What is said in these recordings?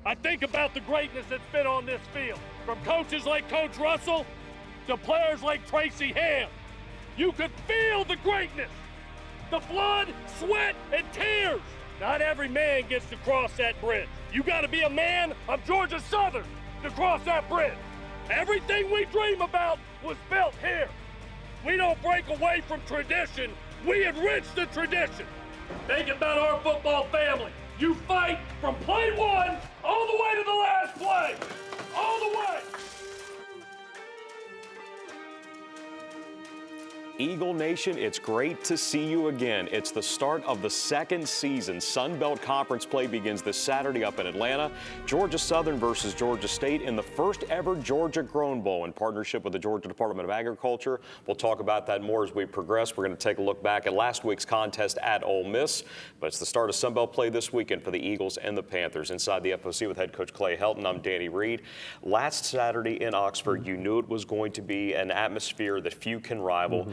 I think about the greatness that's been on this field, from coaches like Coach Russell to players like Tracy Ham. You could feel the greatness, the blood, sweat, and tears. Not every man gets to cross that bridge. You got to be a man of Georgia Southern to cross that bridge. Everything we dream about was built here. We don't break away from tradition. We enrich the tradition. Think about our football family. You fight from play one all the way to the last play. All the way. Eagle Nation, it's great to see you again. It's the start of the second season. Sun Belt Conference play begins this Saturday up in Atlanta. Georgia Southern versus Georgia State in the first ever Georgia Grown Bowl in partnership with the Georgia Department of Agriculture. We'll talk about that more as we progress. We're going to take a look back at last week's contest at Ole Miss. But it's the start of Sun Belt play this weekend for the Eagles and the Panthers. Inside the FOC with head coach Clay Helton, I'm Danny Reed. Last Saturday in Oxford, you knew it was going to be an atmosphere that few can rival.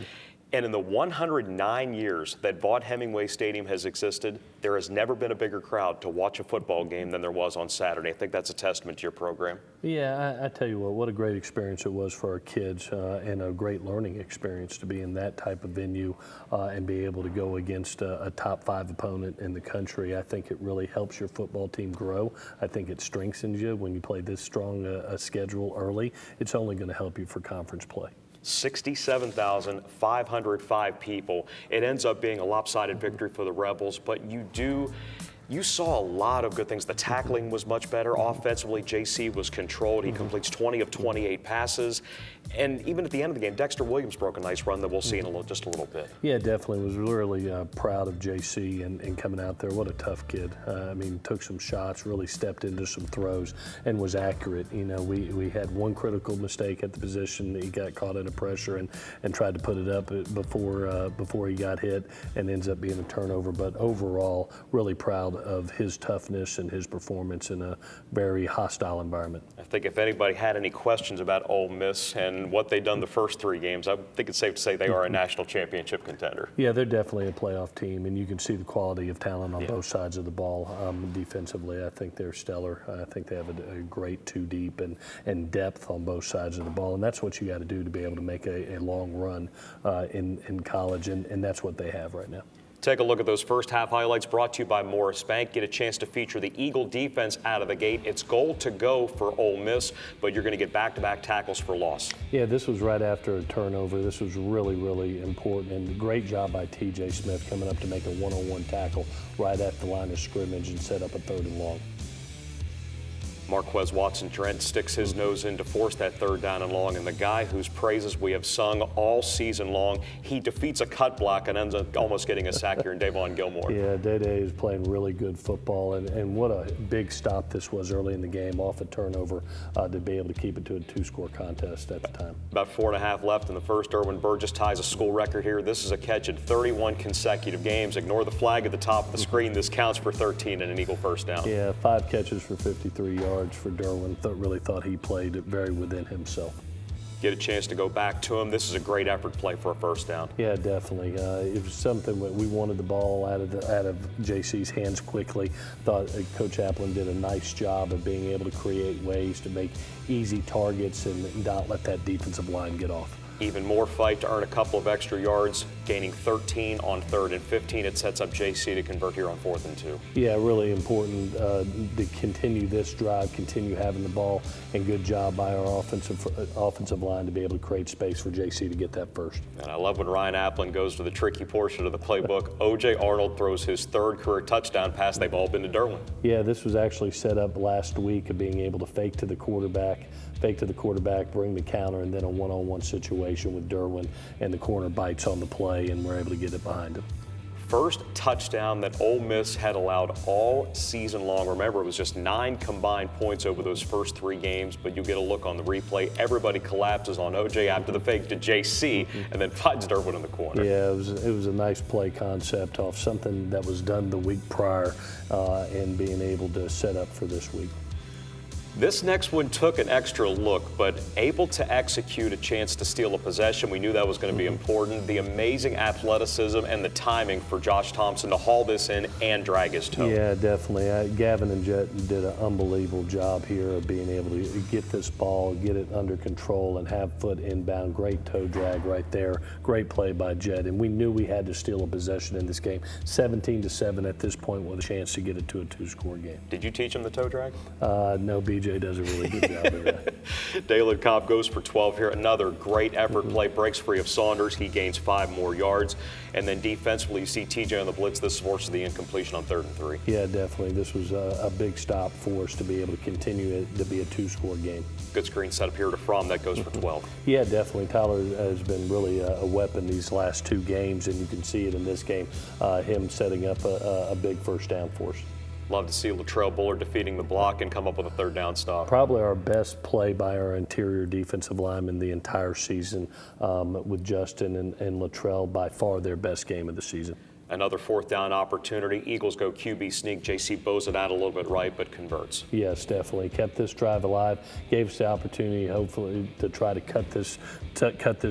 And in the 109 years that Vaught-Hemingway Stadium has existed, there has never been a bigger crowd to watch a football game than there was on Saturday. I think that's a testament to your program. Yeah, I tell you what a great experience it was for our kids and a great learning experience to be in that type of venue and be able to go against a top 5 opponent in the country. I think it really helps your football team grow. I think it strengthens you when you play this strong a schedule early. It's only going to help you for conference play. 67,505 people. It ends up being a lopsided victory for the Rebels, but you saw a lot of good things. The tackling was much better. Offensively, JC was controlled. He completes 20 of 28 passes. And even at the end of the game, Dexter Williams broke a nice run that we'll see in just a little bit. Yeah, definitely. Was really proud of JC and coming out there. What a tough kid. I mean, took some shots, really stepped into some throws, and was accurate. You know, we had one critical mistake at the position. He got caught under pressure and tried to put it up before he got hit, and ends up being a turnover. But overall, really proud of his toughness and his performance in a very hostile environment. I think if anybody had any questions about Ole Miss and what they've done the first 3 games, I think it's safe to say they are a national championship contender. Yeah, they're definitely a playoff team, and you can see the quality of talent on both sides of the ball. Defensively, I think they're stellar. I think they have a great 2 deep and depth on both sides of the ball, and that's what you got to do to be able to make a long run in college, and that's what they have right now. Take a look at those first half highlights brought to you by Morris Bank. Get a chance to feature the Eagle defense out of the gate. It's goal to go for Ole Miss, but you're going to get back-to-back tackles for loss. Yeah, this was right after a turnover. This was really, really important, and great job by T.J. Smith coming up to make a one-on-one tackle right at the line of scrimmage and set up a 3rd and long. Marquez Watson-Trent sticks his nose in to force that 3rd down and long, and the guy whose praises we have sung all season long, he defeats a cut block and ends up almost getting a sack here in Davon Gilmore. Yeah, Day-Day is playing really good football, and what a big stop this was early in the game off a turnover to be able to keep it to a 2-score contest at the time. About 4.5 left in the first. Irwin Burgess ties a school record here. This is a catch in 31 consecutive games. Ignore the flag at the top of the screen. This counts for 13 and an Eagle first down. Yeah, 5 catches for 53 yards for Derwin. Really thought he played very within himself. Get a chance to go back to him. This is a great effort play for a first down. Yeah, definitely. It was something that we wanted the ball out of JC's hands quickly. Thought Coach Applin did a nice job of being able to create ways to make easy targets and not let that defensive line get off. Even more fight to earn a couple of extra yards, gaining 13 on 3rd and 15. It sets up JC to convert here on 4th and 2. Yeah, really important to continue this drive, continue having the ball, and good job by our offensive line to be able to create space for JC to get that first. And I love when Ryan Applin goes to the tricky portion of the playbook. O.J. Arnold throws his 3rd career touchdown pass. They've all been to Derwin. Yeah, this was actually set up last week of being able to fake to the quarterback, bring the counter, and then a one-on-one situation with Derwin, and the corner bites on the play, and we're able to get it behind him. First touchdown that Ole Miss had allowed all season long. Remember, it was just 9 combined points over those first 3 games, but you get a look on the replay. Everybody collapses on O.J. after the fake to JC, and then finds Derwin in the corner. Yeah, it was a nice play concept off something that was done the week prior, and being able to set up for this week. This next one took an extra look, but able to execute a chance to steal a possession. We knew that was going to be important. The amazing athleticism and the timing for Josh Thompson to haul this in and drag his toe. Yeah, definitely. Gavin and Jet did an unbelievable job here of being able to get this ball, get it under control, and have foot inbound. Great toe drag right there. Great play by Jet. And we knew we had to steal a possession in this game. 17-7 at this point with a chance to get it to a 2-score game. Did you teach him the toe drag? No, BJ does a really good job of that. Dalen Cobb goes for 12 here. Another great effort play, breaks free of Saunders. He gains 5 more yards. And then defensively, you see TJ on the blitz. This forces the incompletion on 3rd and 3. Yeah, definitely. This was a big stop for us to be able to continue it to be a 2-score game. Good screen set up here to Fromm. That goes for 12. Yeah, definitely. Tyler has been really a weapon these last 2 games, and you can see it in this game, him setting up a big first down for us. Love to see Latrell Bullard defeating the block and come up with a 3rd down stop. Probably our best play by our interior defensive lineman the entire season, with Justin and Latrell, by far their best game of the season. Another 4th down opportunity. Eagles go QB sneak. JC bows it out a little bit right, but converts. Yes, definitely. Kept this drive alive. Gave us the opportunity, hopefully, to try to cut this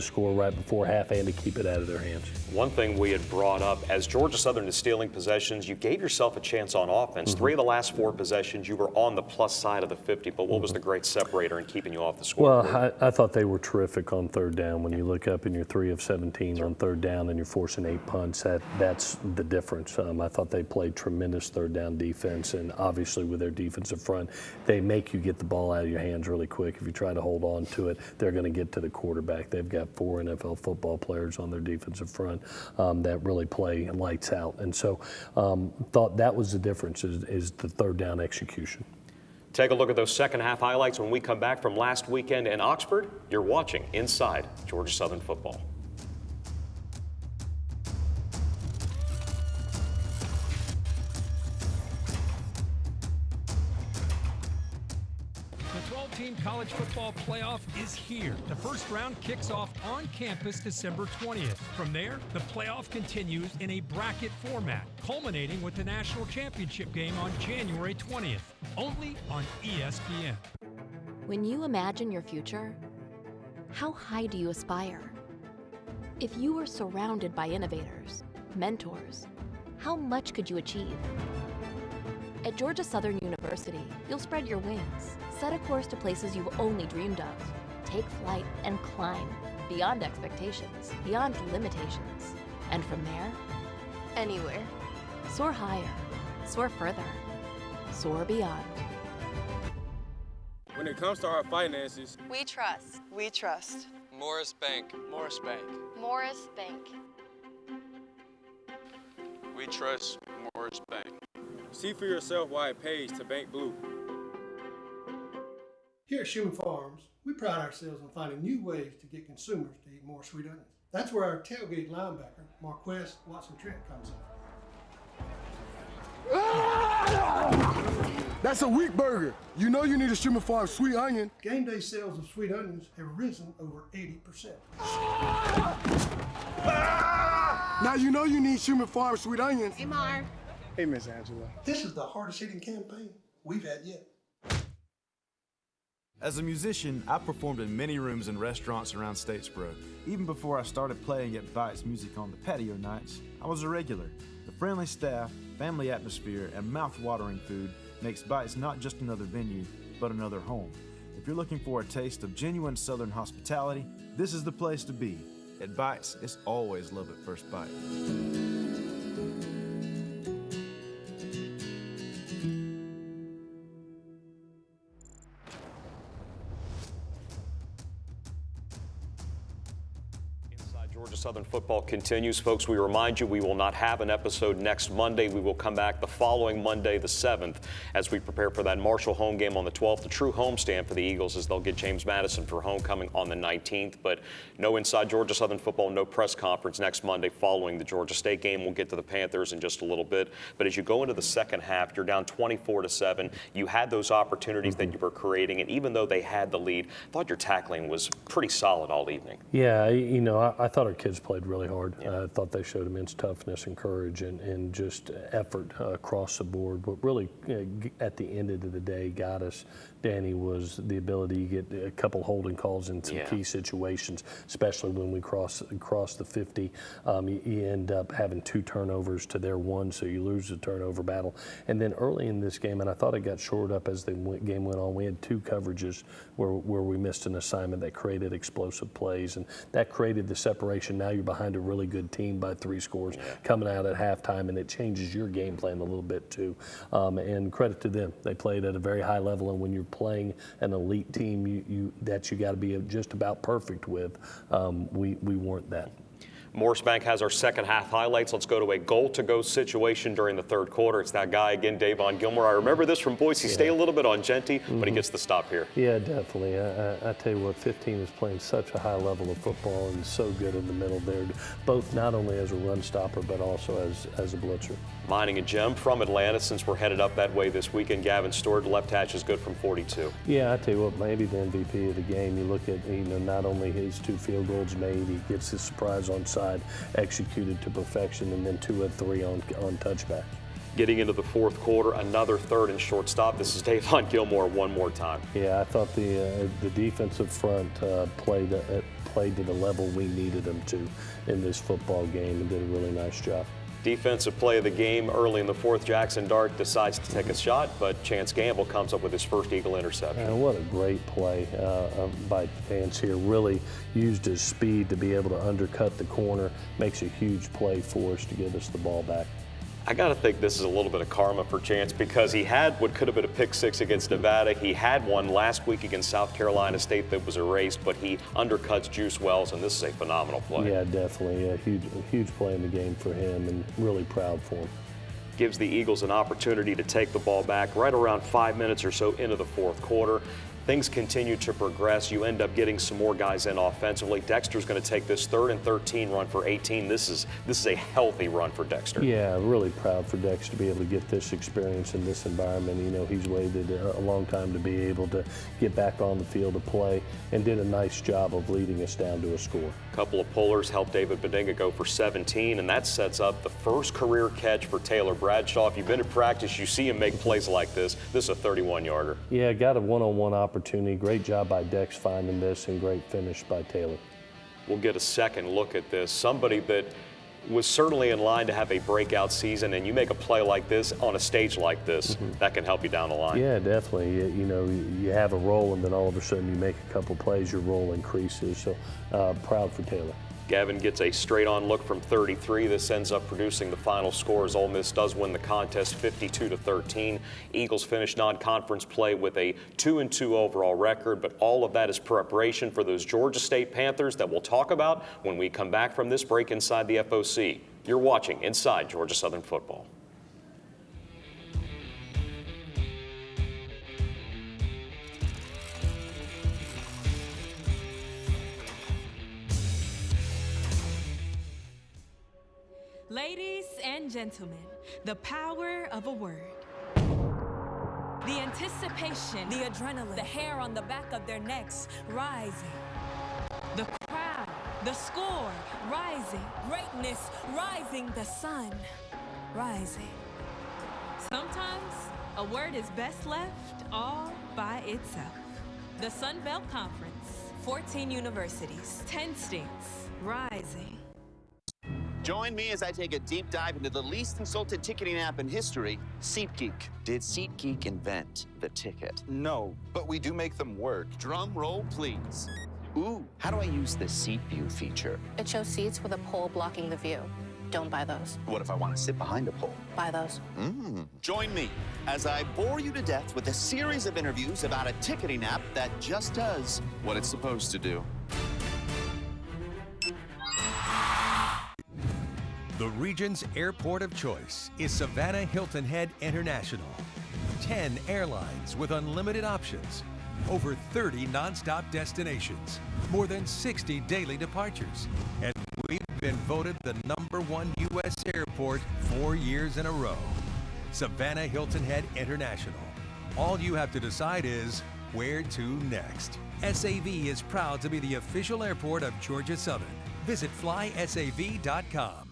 score right before half and to keep it out of their hands. One thing we had brought up, as Georgia Southern is stealing possessions, you gave yourself a chance on offense. 3 of the last 4 possessions, you were on the plus side of the 50, but what was the great separator in keeping you off the scoreboard? Well, I thought they were terrific on 3rd down. When you look up and you're 3 of 17 on 3rd down and you're forcing 8 punts, that's the difference. I thought they played tremendous 3rd down defense, and obviously with their defensive front, they make you get the ball out of your hands really quick. If you try to hold on to it, they're going to get to the quarterback. They've got 4 NFL football players on their defensive front that really play lights out, and so thought that was the difference is the 3rd down execution. Take a look at those second half highlights when we come back from last weekend in Oxford. You're watching Inside Georgia Southern Football. The 12-team college football playoff is here. The first round kicks off on campus December 20th. From there, the playoff continues in a bracket format, culminating with the national championship game on January 20th, only on ESPN. When you imagine your future, how high do you aspire? If you were surrounded by innovators, mentors, how much could you achieve? At Georgia Southern University, you'll spread your wings, set a course to places you've only dreamed of, take flight and climb beyond expectations, beyond limitations. And from there, anywhere. Soar higher, soar further, soar beyond. When it comes to our finances, We trust. We trust. Morris Bank. Morris Bank. Morris Bank. We trust Morris Bank. See for yourself why it pays to bank blue. Here at Schumann Farms, we pride ourselves on finding new ways to get consumers to eat more sweet onions. That's where our tailgate linebacker, Marquez Watson-Trent, comes in. That's a weak burger. You know you need a Schumann Farms sweet onion. Game day sales of sweet onions have risen over 80%. Now you know you need Schumann Farms sweet onions. Hey, Mar. Hey, Miss Angela. This is the hardest hitting campaign we've had yet. As a musician, I performed in many rooms and restaurants around Statesboro. Even before I started playing at Bites Music on the patio nights, I was a regular. The friendly staff, family atmosphere, and mouth-watering food makes Bites not just another venue, but another home. If you're looking for a taste of genuine Southern hospitality, this is the place to be. At Bites, it's always love at first bite. Georgia Southern football continues. Folks, we remind you we will not have an episode next Monday. We will come back the following Monday, the 7th, as we prepare for that Marshall home game on the 12th, a true homestand for the Eagles as they'll get James Madison for homecoming on the 19th. But no Inside Georgia Southern football, no press conference next Monday following the Georgia State game. We'll get to the Panthers in just a little bit. But as you go into the second half, you're down 24-7. You had those opportunities that you were creating, and even though they had the lead, I thought your tackling was pretty solid all evening. Yeah, you know, I thought our kids played really hard. I thought they showed immense toughness and courage and just effort across the board. But really, at the end of the day, got us Danny, was the ability to get a couple holding calls in some key situations, especially when we cross the 50. You end up having 2 turnovers to their 1, so you lose the turnover battle. And then early in this game, and I thought it got shored up as the game went on, we had 2 coverages where we missed an assignment that created explosive plays, and that created the separation. Now you're behind a really good team by 3 scores coming out at halftime, and it changes your game plan a little bit too. And credit to them. They played at a very high level, and when you're playing an elite team you got to be just about perfect with, we weren't that. Morris Bank has our second half highlights. Let's go to a goal-to-go situation during the third quarter. It's that guy again, Davon Gilmore. I remember this from Boise State a little bit on Genty, but he gets the stop here. Yeah, definitely. I tell you what, 15 is playing such a high level of football and so good in the middle there, both not only as a run stopper, but also as a blitzer. Mining a gem from Atlanta, since we're headed up that way this weekend. Gavin Stewart, left hash is good from 42. Yeah, I tell you what, maybe the MVP of the game. You look at, not only his 2 field goals made, he gets his surprise onside executed to perfection, and then 2 of 3 on touchback. Getting into the fourth quarter, another third and short stop. This is Davon Gilmore one more time. Yeah, I thought the defensive front played to the level we needed them to in this football game and did a really nice job. Defensive play of the game early in the fourth. Jackson Dart decides to take a shot, but Chance Gamble comes up with his first Eagle interception. And what a great play by Chance here. Really used his speed to be able to undercut the corner. Makes a huge play for us to give us the ball back. I got to think this is a little bit of karma for Chance, because he had what could have been a pick 6 against Nevada. He had one last week against South Carolina State that was erased, but he undercuts Juice Wells, and this is a phenomenal play. Yeah, definitely. A huge play in the game for him, and really proud for him. Gives the Eagles an opportunity to take the ball back right around 5 minutes or so into the fourth quarter. Things continue to progress. You end up getting some more guys in offensively. Dexter's going to take this 3rd and 13 run for 18. This is a healthy run for Dexter. Yeah, really proud for Dexter to be able to get this experience in this environment. He's waited a long time to be able to get back on the field to play, and did a nice job of leading us down to a score. A couple of pullers helped David Bedinga go for 17, and that sets up the first career catch for Taylor Bradshaw. If you've been to practice, you see him make plays like this. This is a 31-yarder. Yeah, got a one-on-one opportunity. Great job by Dex finding this, and great finish by Taylor. We'll get a second look at this. Somebody that was certainly in line to have a breakout season, and you make a play like this on a stage like this, that can help you down the line. Yeah, definitely. You have a role, and then all of a sudden you make a couple plays, your role increases. So proud for Taylor. Gavin gets a straight-on look from 33. This ends up producing the final score as Ole Miss does win the contest 52-13. Eagles finish non-conference play with a 2-2 overall record, but all of that is preparation for those Georgia State Panthers that we'll talk about when we come back from this break inside the FOC. You're watching Inside Georgia Southern Football. Ladies and gentlemen, the power of a word. The anticipation, the adrenaline, the hair on the back of their necks rising. The crowd, the score rising. Greatness rising, the sun rising. Sometimes a word is best left all by itself. The Sun Belt Conference, 14 universities, 10 states, rising. Join me as I take a deep dive into the least consulted ticketing app in history, SeatGeek. Did SeatGeek invent the ticket? No, but we do make them work. Drum roll, please. Ooh, how do I use the Seat View feature? It shows seats with a pole blocking the view. Don't buy those. What if I want to sit behind a pole? Buy those. Join me as I bore you to death with a series of interviews about a ticketing app that just does what it's supposed to do. The region's airport of choice is Savannah Hilton Head International. 10 airlines with unlimited options, over 30 nonstop destinations, more than 60 daily departures, and we've been voted the #1 U.S. airport 4 years in a row. Savannah Hilton Head International. All you have to decide is where to next. SAV is proud to be the official airport of Georgia Southern. Visit flysav.com.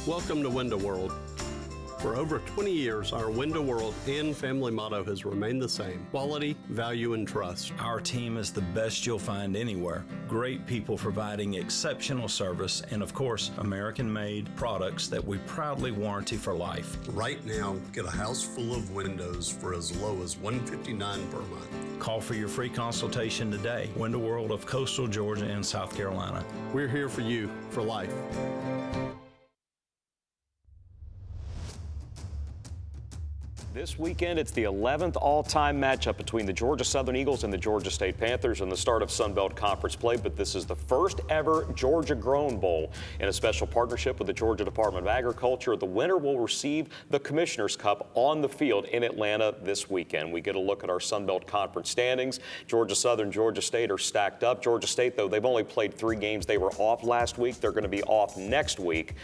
Welcome to Window World. For over 20 years, our Window World and family motto has remained the same: quality, value, and trust. Our team is the best you'll find anywhere. Great people providing exceptional service and, of course, American-made products that we proudly warranty for life. Right now, get a house full of windows for as low as $159 per month. Call for your free consultation today. Window World of Coastal Georgia and South Carolina. We're here for you for life. This weekend, it's the 11th all-time matchup between the Georgia Southern Eagles and the Georgia State Panthers in the start of Sun Belt Conference play, but this is the first ever Georgia Grown Bowl. In a special partnership with the Georgia Department of Agriculture, the winner will receive the Commissioner's Cup on the field in Atlanta this weekend. We get a look at our Sun Belt Conference standings. Georgia Southern, Georgia State are stacked up. Georgia State, though, they've only played 3 games. They were off last week. They're going to be off next week.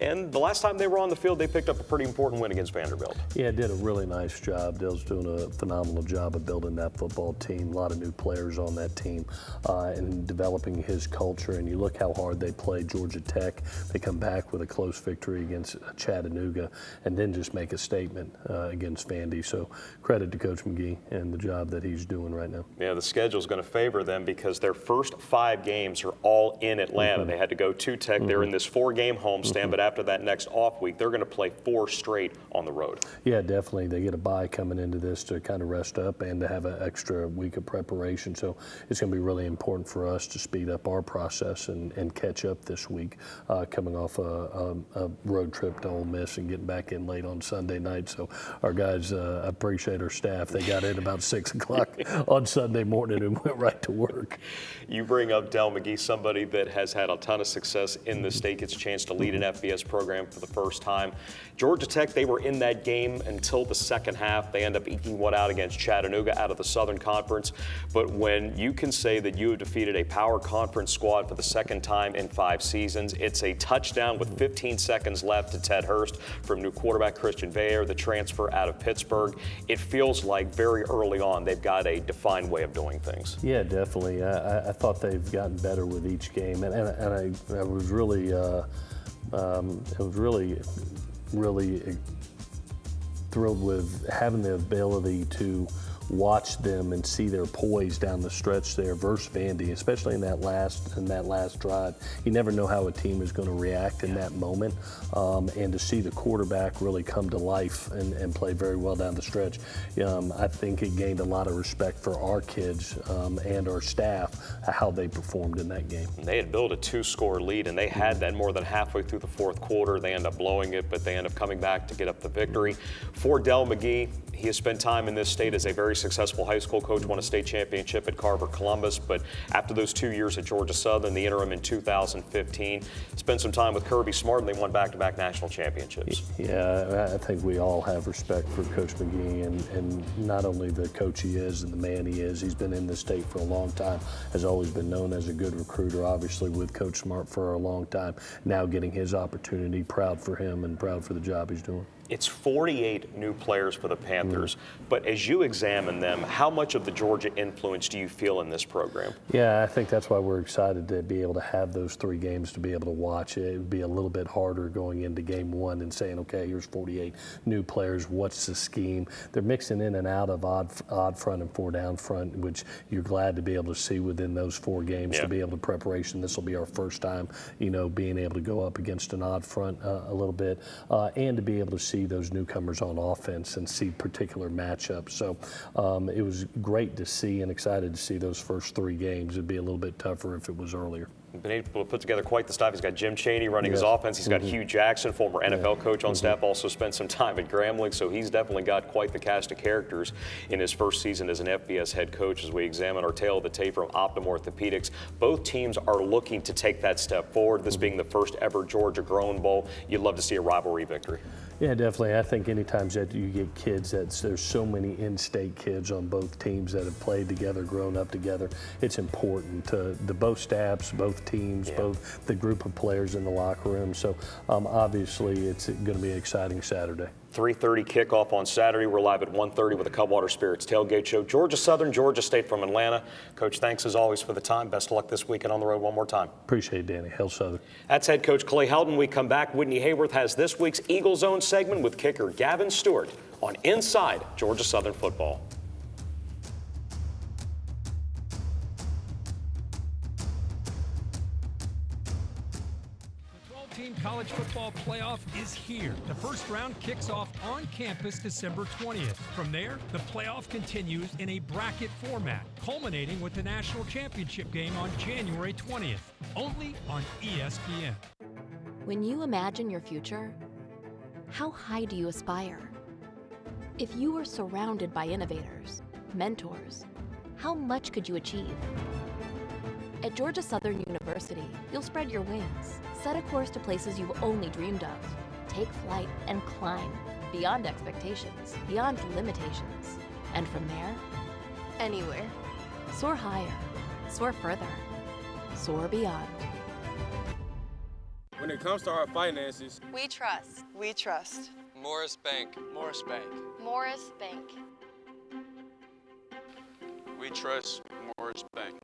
And the last time they were on the field, they picked up a pretty important win against Vanderbilt. Yeah, did a really nice job. Dale's doing a phenomenal job of building that football team. A lot of new players on that team and developing his culture. And you look how hard they played Georgia Tech. They come back with a close victory against Chattanooga and then just make a statement against Vandy. So credit to Coach McGee and the job that he's doing right now. Yeah, the schedule's going to favor them because their first 5 games are all in Atlanta. They had to go to Tech. They're in this 4-game homestand, but after that next off week, they're going to play 4 straight on the road. Yeah, definitely. They get a bye coming into this to kind of rest up and to have an extra week of preparation. So it's going to be really important for us to speed up our process and catch up this week, coming off a road trip to Ole Miss and getting back in late on Sunday night. So our guys, appreciate our staff. They got in about 6 o'clock on Sunday morning and went right to work. You bring up Del McGee, somebody that has had a ton of success in the state, gets a chance to lead an FBS program for the first time. Georgia Tech, they were in that game until the second half. They end up eking one out against Chattanooga out of the Southern Conference. But when you can say that you have defeated a power conference squad for the second time in 5 seasons, it's a touchdown with 15 seconds left to Ted Hurst from new quarterback Christian Veyer, the transfer out of Pittsburgh. It feels like very early on they've got a defined way of doing things. Yeah, definitely. I thought they've gotten better with each game, and I was really really thrilled with having the ability to watch them and see their poise down the stretch there versus Vandy, especially in that last drive. You never know how a team is going to react in that moment, and to see the quarterback really come to life and play very well down the stretch, I think it gained a lot of respect for our kids and our staff, how they performed in that game. They had built a 2-score lead, and they had that more than halfway through the 4th quarter. They end up blowing it, but they end up coming back to get up the victory. For Del McGee, he has spent time in this state as a very successful high school coach, won a state championship at Carver Columbus, but after those 2 years at Georgia Southern, the interim in 2015, spent some time with Kirby Smart, and they won back-to-back national championships. Yeah, I think we all have respect for Coach McGee and not only the coach he is and the man he is. He's been in this state for a long time, has always been known as a good recruiter, obviously with Coach Smart for a long time. Now getting his opportunity, proud for him and proud for the job he's doing. It's 48 new players for the Panthers, but as you examine them, how much of the Georgia influence do you feel in this program? Yeah, I think that's why we're excited to be able to have those 3 games to be able to watch it. It would be a little bit harder going into game 1 and saying, okay, here's 48 new players, what's the scheme? They're mixing in and out of odd front and 4 down front, which you're glad to be able to see within those 4 games, to be able to preparation. This will be our first time, being able to go up against an odd front a little bit, and to be able to see those newcomers on offense and see particular matchups. So it was great to see and excited to see those first 3 games. It'd be a little bit tougher if it was earlier. Been able to put together quite the staff. He's got Jim Chaney running his offense. He's got Hugh Jackson, former NFL coach on staff, also spent some time at Grambling, so he's definitely got quite the cast of characters in his first season as an FBS head coach. As we examine our tail of the tape from Optum Orthopedics, both teams are looking to take that step forward, this being the first ever Georgia Grown Bowl. You'd love to see a rivalry victory. Yeah, definitely. I think anytime that you get kids, there's so many in-state kids on both teams that have played together, grown up together. It's important to both staffs, both teams, both the group of players in the locker room. So obviously it's going to be an exciting Saturday. 3:30 kickoff on Saturday. We're live at 1:30 with the Cutwater Spirits Tailgate Show. Georgia Southern, Georgia State from Atlanta. Coach, thanks as always for the time. Best of luck this weekend on the road one more time. Appreciate it, Danny. Hail Southern. That's head coach Clay Helton. We come back. Whitney Hayworth has this week's Eagle Zone segment with kicker Gavin Stewart on Inside Georgia Southern Football. College football playoff is here. The first round kicks off on campus December 20th. From there, the playoff continues in a bracket format, culminating with the national championship game on January 20th, only on ESPN. When you imagine your future, how high do you aspire? If you were surrounded by innovators, mentors, how much could you achieve? At Georgia Southern University, you'll spread your wings, set a course to places you've only dreamed of, take flight and climb beyond expectations, beyond limitations. And from there, anywhere. Soar higher, soar further, soar beyond. When it comes to our finances, We trust. We trust Morris Bank. Morris Bank. Morris Bank. We trust Morris Bank.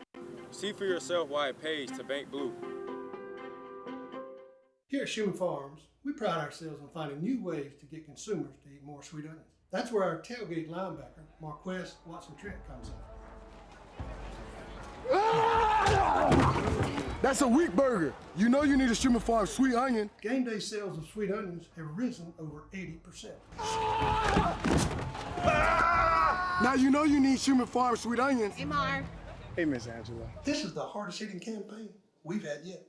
see for yourself why it pays to bank blue. Here at Schumann Farms, we pride ourselves on finding new ways to get consumers to eat more sweet onions. That's where our tailgate linebacker, Marquez Watson-Trent, comes in. That's a weak burger. You know you need a Schumann Farms sweet onion. Game day sales of sweet onions have risen over 80%. Now you know you need Schumann Farms sweet onions. Hey, Mar. Hey, Miss Angela. This is the hardest hitting campaign we've had yet.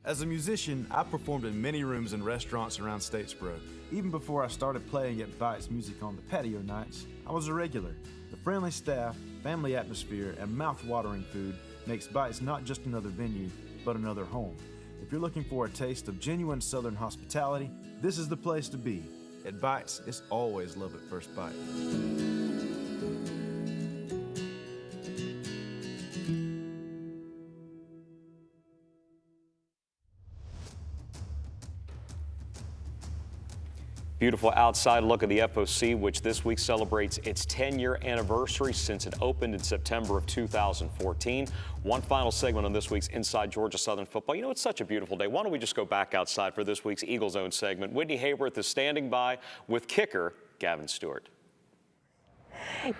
As a musician, I performed in many rooms and restaurants around Statesboro. Even before I started playing at Bites Music on the patio nights, I was a regular. The friendly staff, family atmosphere, and mouth-watering food makes Bites not just another venue, but another home. If you're looking for a taste of genuine Southern hospitality, this is the place to be. At Bites, it's always love at first bite. Beautiful outside look at the FOC, which this week celebrates its 10-year anniversary since it opened in September of 2014. One final segment on this week's Inside Georgia Southern Football. You know, it's such a beautiful day. Why don't we just go back outside for this week's Eagle Zone segment. Whitney Hayworth is standing by with kicker Gavin Stewart.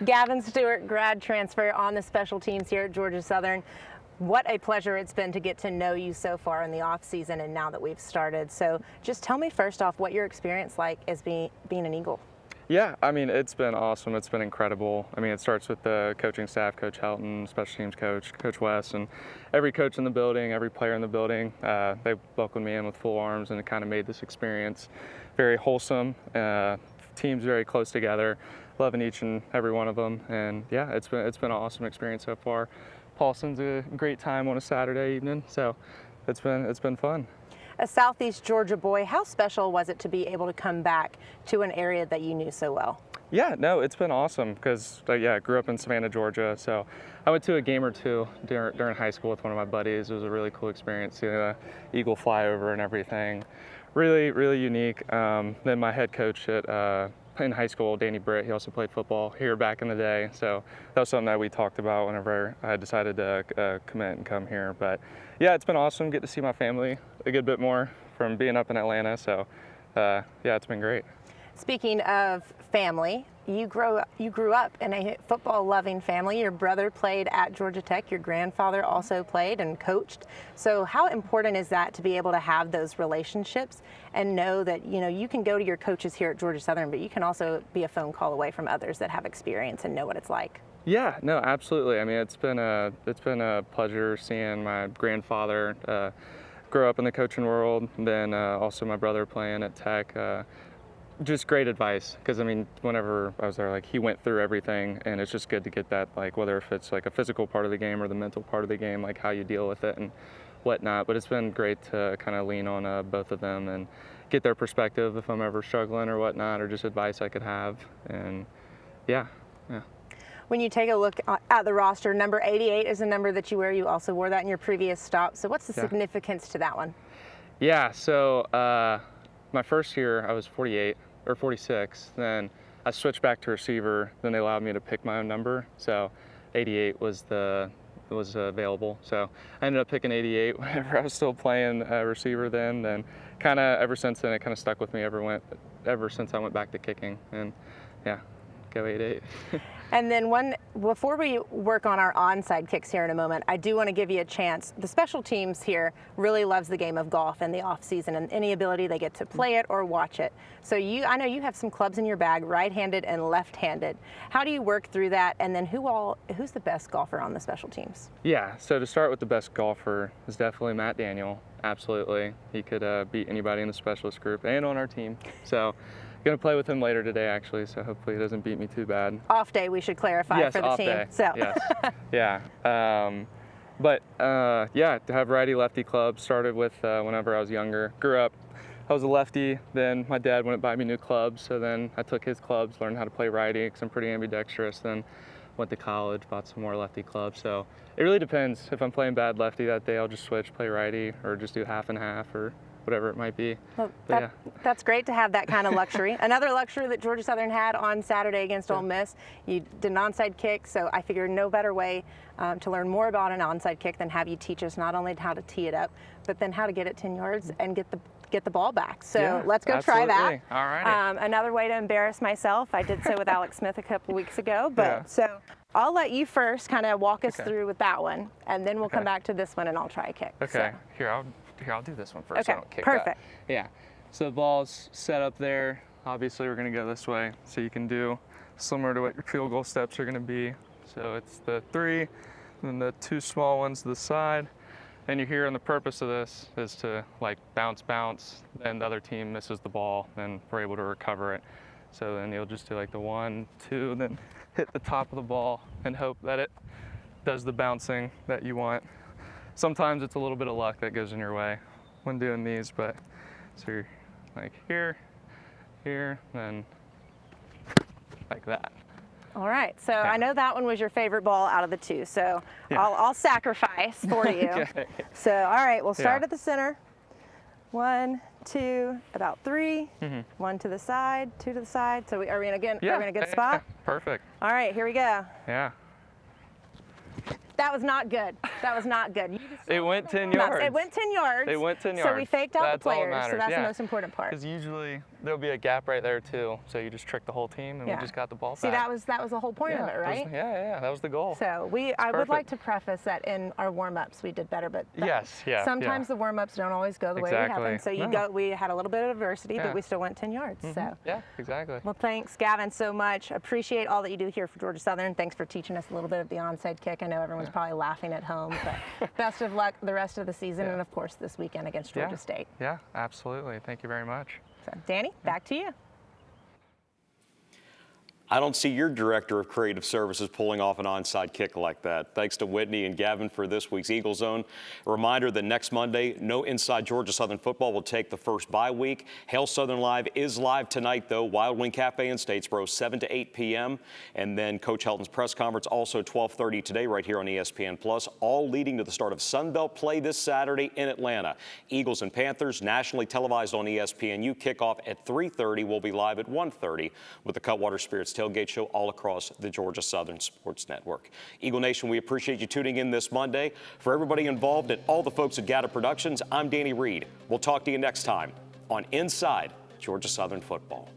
Gavin Stewart, grad transfer on the special teams here at Georgia Southern. What a pleasure it's been to get to know you so far in the off season and now that we've started. So just tell me first off what your experience like as being an Eagle. Yeah, I mean, it's been awesome. It's been incredible. I mean, it starts with the coaching staff, Coach Helton, special teams coach, Coach West, and every coach in the building, every player in the building. They welcomed me in with full arms, and it kind of made this experience very wholesome. Teams very close together, loving each and every one of them. And yeah, it's been an awesome experience so far. Paulson's a great time on a Saturday evening, so it's been fun. A Southeast Georgia boy, how special was it to be able to come back to an area that you knew so well? Yeah, no, it's been awesome because I grew up in Savannah, Georgia, so I went to a game or two during high school with one of my buddies. It was a really cool experience, seeing the Eagle flyover and everything. Really, really unique. Then my head coach in high school, Danny Britt, he also played football here back in the day. So that was something that we talked about whenever I decided to commit and come here. But yeah, it's been awesome. Get to see my family a good bit more from being up in Atlanta. So yeah, it's been great. Speaking of family, you grew up in a football-loving family. Your brother played at Georgia Tech. Your grandfather also played and coached. So how important is that to be able to have those relationships and know that, you know, you can go to your coaches here at Georgia Southern, but you can also be a phone call away from others that have experience and know what it's like? Yeah, no, absolutely. I mean, it's been a pleasure seeing my grandfather grow up in the coaching world, then also my brother playing at Tech. Just great advice, because I mean, whenever I was there, like, he went through everything, and it's just good to get that, like, whether if it's like a physical part of the game or the mental part of the game, like how you deal with it and whatnot. But it's been great to kind of lean on both of them and get their perspective if I'm ever struggling or whatnot, or just advice I could have. And yeah. When you take a look at the roster, number 88 is a number that you wear. You also wore that in your previous stop. So what's the significance to that one? Yeah, so my first year I was 48 or 46. Then I switched back to receiver. Then they allowed me to pick my own number. So 88 was available. So I ended up picking 88 whenever I was still playing receiver then. Then kind of ever since then, it kind of stuck with me ever since I went back to kicking. And yeah, go 88. And then before we work on our onside kicks here in a moment, I do want to give you a chance. The special teams here really loves the game of golf in the off season and any ability they get to play it or watch it. So I know you have some clubs in your bag, right-handed and left-handed. How do you work through that? And then who's the best golfer on the special teams? Yeah, so to start with, the best golfer is definitely Matt Daniel. Absolutely. He could beat anybody in the specialist group and on our team. So going to play with him later today, actually, so hopefully he doesn't beat me too bad. Off day, we should clarify for the off team. Day. So. Yes, yeah. Yeah, to have righty-lefty clubs started with whenever I was younger. Grew up, I was a lefty, then my dad wouldn't buy me new clubs, so then I took his clubs, learned how to play righty because I'm pretty ambidextrous, then went to college, bought some more lefty clubs. So it really depends. If I'm playing bad lefty that day, I'll just switch, play righty, or just do half and half, or whatever it might be. Well, that's great to have that kind of luxury. Another luxury that Georgia Southern had on Saturday against Ole Miss, you did an onside kick, so I figured no better way to learn more about an onside kick than have you teach us not only how to tee it up, but then how to get it 10 yards and get the ball back. So let's go try that. All right. Another way to embarrass myself, I did so with Alex Smith a couple weeks ago, but so I'll let you first kind of walk us through with that one, and then we'll come back to this one and I'll try a kick. Okay, Here, I'll do this one first. Okay, I don't kick perfect. That. Yeah, so the ball's set up there. Obviously, we're gonna go this way, so you can do similar to what your field goal steps are gonna be. So it's the 3, then the 2 small ones to the side. And you're here, and the purpose of this is to like bounce, then the other team misses the ball, then we're able to recover it. So then you'll just do like the 1, 2, then hit the top of the ball and hope that it does the bouncing that you want. Sometimes it's a little bit of luck that goes in your way when doing these, but so you're like here, then like that. All right, so I know that one was your favorite ball out of the 2, so I'll sacrifice for you. Okay. So, all right, we'll start at the center. 1, 2, about 3. 1 to the side, 2 to the side. So are we in a good spot? Yeah. Perfect. All right, here we go. Yeah. That was not good. That was not good. It went 10 yards. It went 10 yards. It went 10 yards. So we faked out that's the players, all that so that's matters. the most important part. Because usually there'll be a gap right there too, so you just trick the whole team, and we just got the ball See, back. that was the whole point of it, right? That was the goal. So I would like to preface that in our warm-ups we did better, but sometimes the warm-ups don't always go the way we have them. So we had a little bit of adversity, but we still went 10 yards. So yeah, exactly. Well, thanks, Gavin, so much. Appreciate all that you do here for Georgia Southern. Thanks for teaching us a little bit of the onside kick. I know everyone's probably laughing at home, but best of luck the rest of the season, and of course this weekend against Georgia State. Yeah, absolutely. Thank you very much. So, Danny, back to you. I don't see your director of creative services pulling off an onside kick like that. Thanks to Whitney and Gavin for this week's Eagle Zone. A reminder that next Monday, no Inside Georgia Southern football will take the first bye week. Hail Southern Live is live tonight, though. Wild Wing Cafe in Statesboro, 7 to 8 p.m. And then Coach Helton's press conference, also 12:30 today, right here on ESPN+, all leading to the start of Sunbelt play this Saturday in Atlanta. Eagles and Panthers, nationally televised on ESPNU. Kickoff at 3:30. We'll be live at 1:30 with the Cutwater Spirits tailgate show all across the Georgia Southern Sports Network. Eagle Nation, we appreciate you tuning in this Monday. For everybody involved and all the folks at Gata Productions, I'm Danny Reed. We'll talk to you next time on Inside Georgia Southern Football.